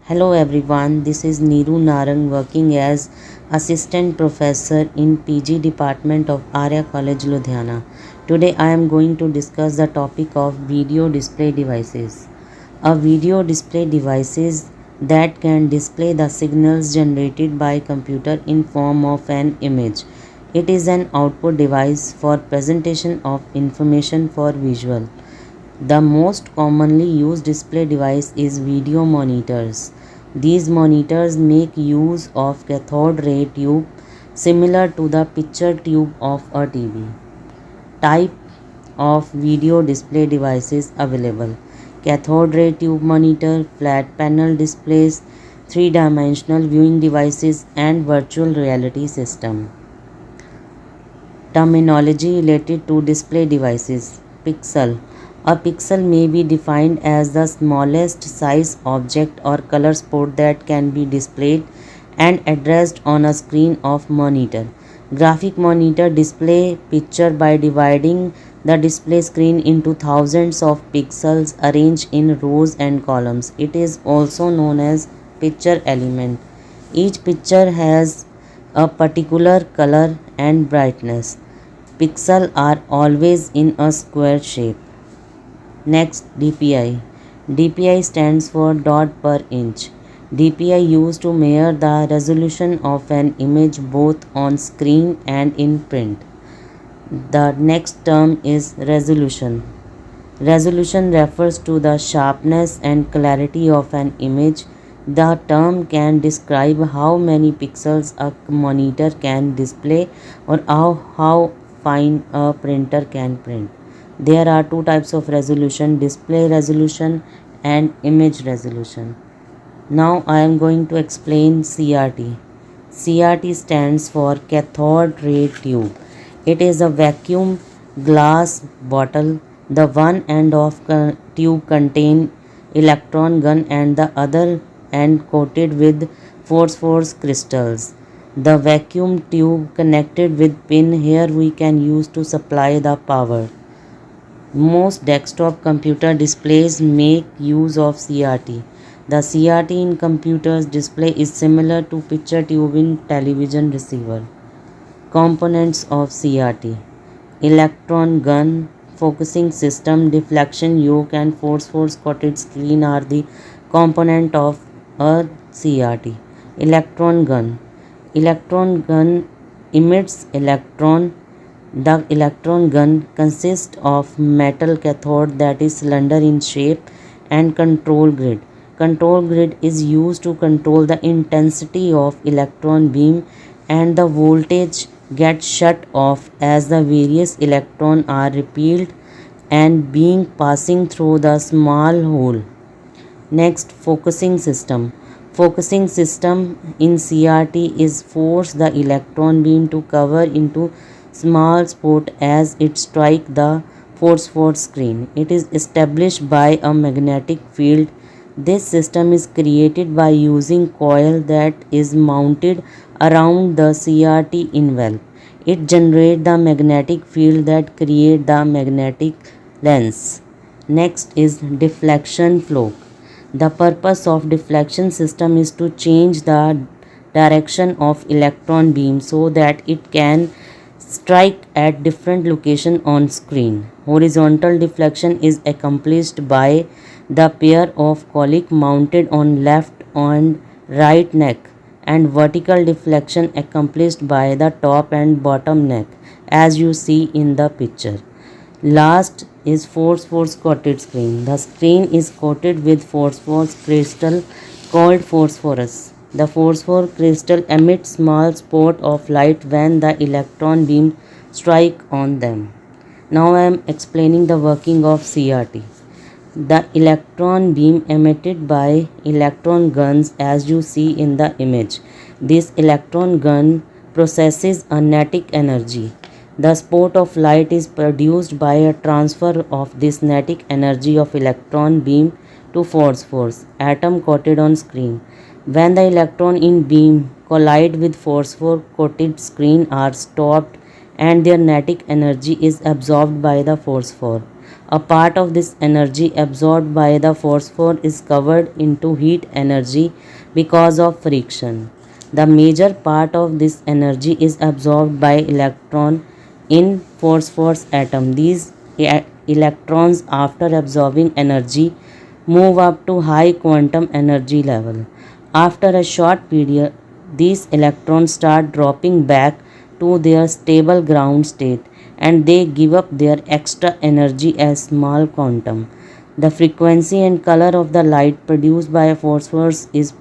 Hello everyone, this is Neeru working as Assistant Professor in PG Department of Arya College, Ludhiana. Today I am going to discuss the topic of video display devices. A video display devices that can display the signals generated by computer in form of an image. It is an output device for presentation of information for visual. The most commonly used display device is video monitors. These monitors make use of cathode ray tube similar to the picture tube of a TV. Type of video display devices available: cathode ray tube monitor, flat panel displays, three-dimensional viewing devices, and virtual reality system. Terminology related to display devices. Pixel. A pixel may be defined as the smallest size object or color spot that can be displayed and addressed on a screen of monitor. Graphic monitor display picture by dividing the display screen into thousands of pixels arranged in rows and columns. It is also known as picture element. Each picture has a particular color and brightness. Pixels are always in a square shape. Next, DPI. DPI stands for dot per inch. DPI used to measure the resolution of an image both on screen and in print. The next term is resolution. Resolution refers to the sharpness and clarity of an image. The term can describe how many pixels a monitor can display or how fine a printer can print. There are two types of resolution: display resolution and image resolution. Now I am going to explain CRT. CRT stands for cathode ray tube. It is a vacuum glass bottle. The one end of tube contains electron gun and the other end coated with phosphorus crystals. The vacuum tube connected with pin here we can use to supply the power. Most desktop computer displays make use of CRT. The CRT in computers display is similar to picture tube in television receiver. Components of CRT: electron gun, focusing system, deflection yoke, and phosphorus coated screen are the component of a CRT. Electron gun. Electron gun emits electron. The electron gun consists of metal cathode that is cylinder in shape and control grid. Control grid is used to control the intensity of electron beam, and the voltage gets shut off as the various electrons are repelled and being passing through the small hole. Next, focusing system. Focusing system in CRT is force the electron beam to cover into small spot as it strike the phosphorus screen. It is established by a magnetic field. This system is created by using coil that is mounted around the CRT envelope. It generates the magnetic field that create the magnetic lens. Next is deflection flow. The purpose of deflection system is to change the direction of electron beam so that it can strike at different location on screen. Horizontal deflection is accomplished by the pair of collic mounted on left and right neck, and vertical deflection accomplished by the top and bottom neck as you see in the picture. Last is phosphorus coated screen. The screen is coated with phosphorus crystal called phosphorus. The phosphorus crystal emits small spot of light when the electron beam strike on them. Now I am explaining the working of CRT. The electron beam emitted by electron guns as you see in the image. This electron gun processes a kinetic energy. The spot of light is produced by a transfer of this kinetic energy of electron beam to phosphorus atom coated on screen. When the electron in beam collide with phosphor coated screen are stopped and their kinetic energy is absorbed by the phosphor. A part of this energy absorbed by the phosphor is covered into heat energy because of friction. The major part of this energy is absorbed by electron in phosphorus atom. These electrons, after absorbing energy, move up to high quantum energy level. After a short period, these electrons start dropping back to their stable ground state and they give up their extra energy as small quantum. The frequency and color of the light produced by phosphorus is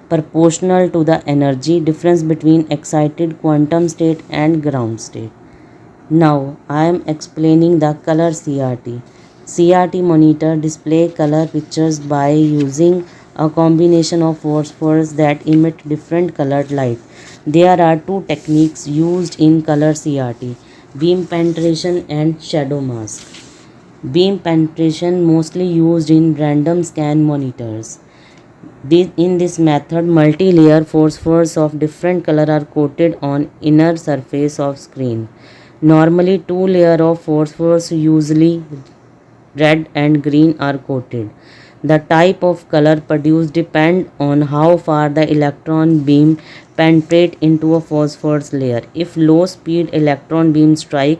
proportional to the energy difference between excited quantum state and ground state. Now I am explaining the color CRT. CRT monitor display color pictures by using a combination of phosphors that emit different colored light. There are two techniques used in color CRT: beam penetration and shadow mask. Beam penetration mostly used in random scan monitors. In this method, multi-layer phosphors of different color are coated on inner surface of screen. Normally, two layers of phosphors, usually red and green, are coated. The type of color produced depends on how far the electron beam penetrate into a phosphorus layer. If low speed electron beam strike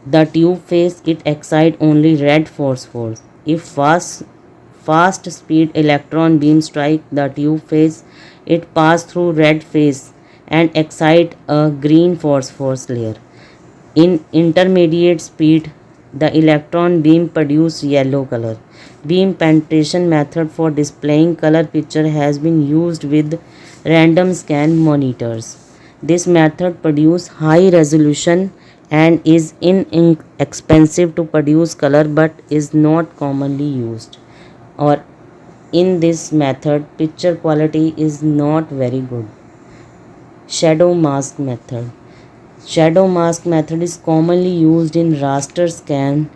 the tube face, it excites only red phosphors. If fast speed electron beam strike the tube face, it pass through red phase and excite a green phosphorus layer. In intermediate speed, the electron beam produce yellow color. Beam penetration method for displaying color picture has been used with random scan monitors. This method produce high resolution and is inexpensive to produce color but is not commonly used. Or in this method, picture quality is not very good. Shadow mask method. Shadow mask method is commonly used in raster scan.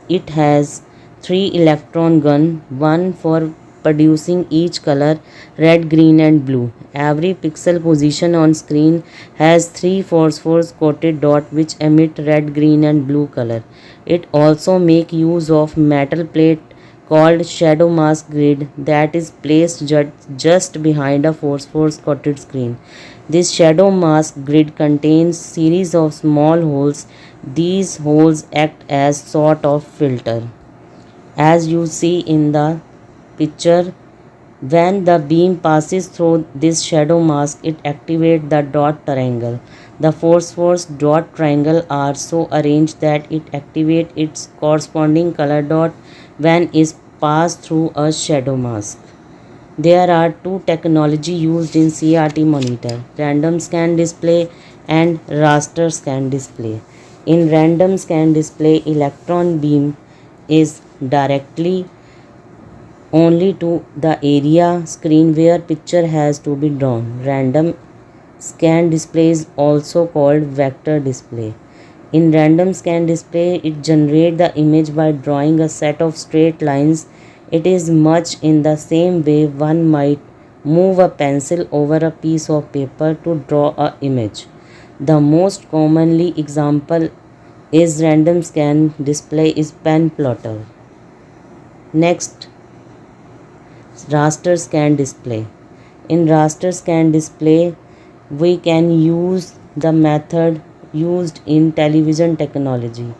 It has 3 electron gun, one for producing each color, red, green and blue. Every pixel position on screen has 3 phosphorus coated dot which emit red, green and blue color. It also make use of metal plate called shadow mask grid that is placed just behind a phosphorus coated screen. This shadow mask grid contains series of small holes. These holes act as sort of filter. As you see in the picture, when the beam passes through this shadow mask, it activates the dot triangle. The phosphorus dot triangle are so arranged that it activates its corresponding color dot when is passed through a shadow mask. There are two technology used in CRT monitor: random scan display and raster scan display. In random scan display, electron beam is directly only to the area screen where picture has to be drawn. Random scan display is also called vector display. In random scan display, it generates the image by drawing a set of straight lines. It is much in the same way one might move a pencil over a piece of paper to draw an image. The most commonly example is random scan display is pen plotter. Next, raster scan display. In raster scan display, we can use the method used in television technology.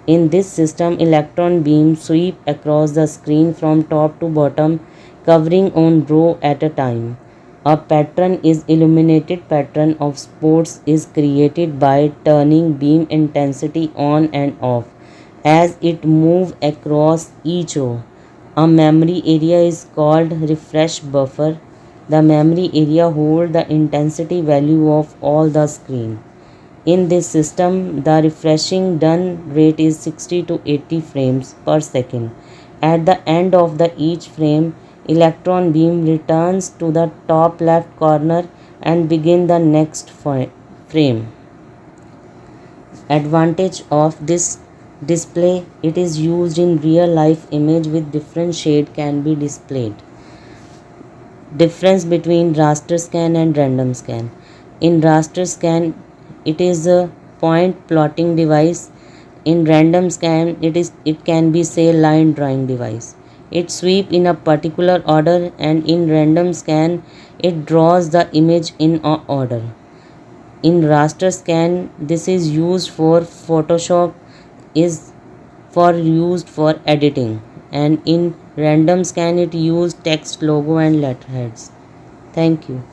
In this system, electron beams sweep across the screen from top to bottom, covering one row at a time. A pattern is illuminated pattern of spots is created by turning beam intensity on and off as it moves across each row. A memory area is called refresh buffer. The memory area holds the intensity value of all the screen. In this system, the refreshing done rate is 60 to 80 frames per second. At the end of each frame, electron beam returns to the top left corner and begin the next frame. Advantage of this display: it is used in real life image with different shade can be displayed. Difference between raster scan and random scan. In raster scan, it is a point plotting device. In random scan, it can be say line drawing device. It sweep in a particular order, and in random scan it draws the image in a order. In raster scan, this is used for Photoshop, is for used for editing, and in random scan it use text, logo and letterheads. Thank you.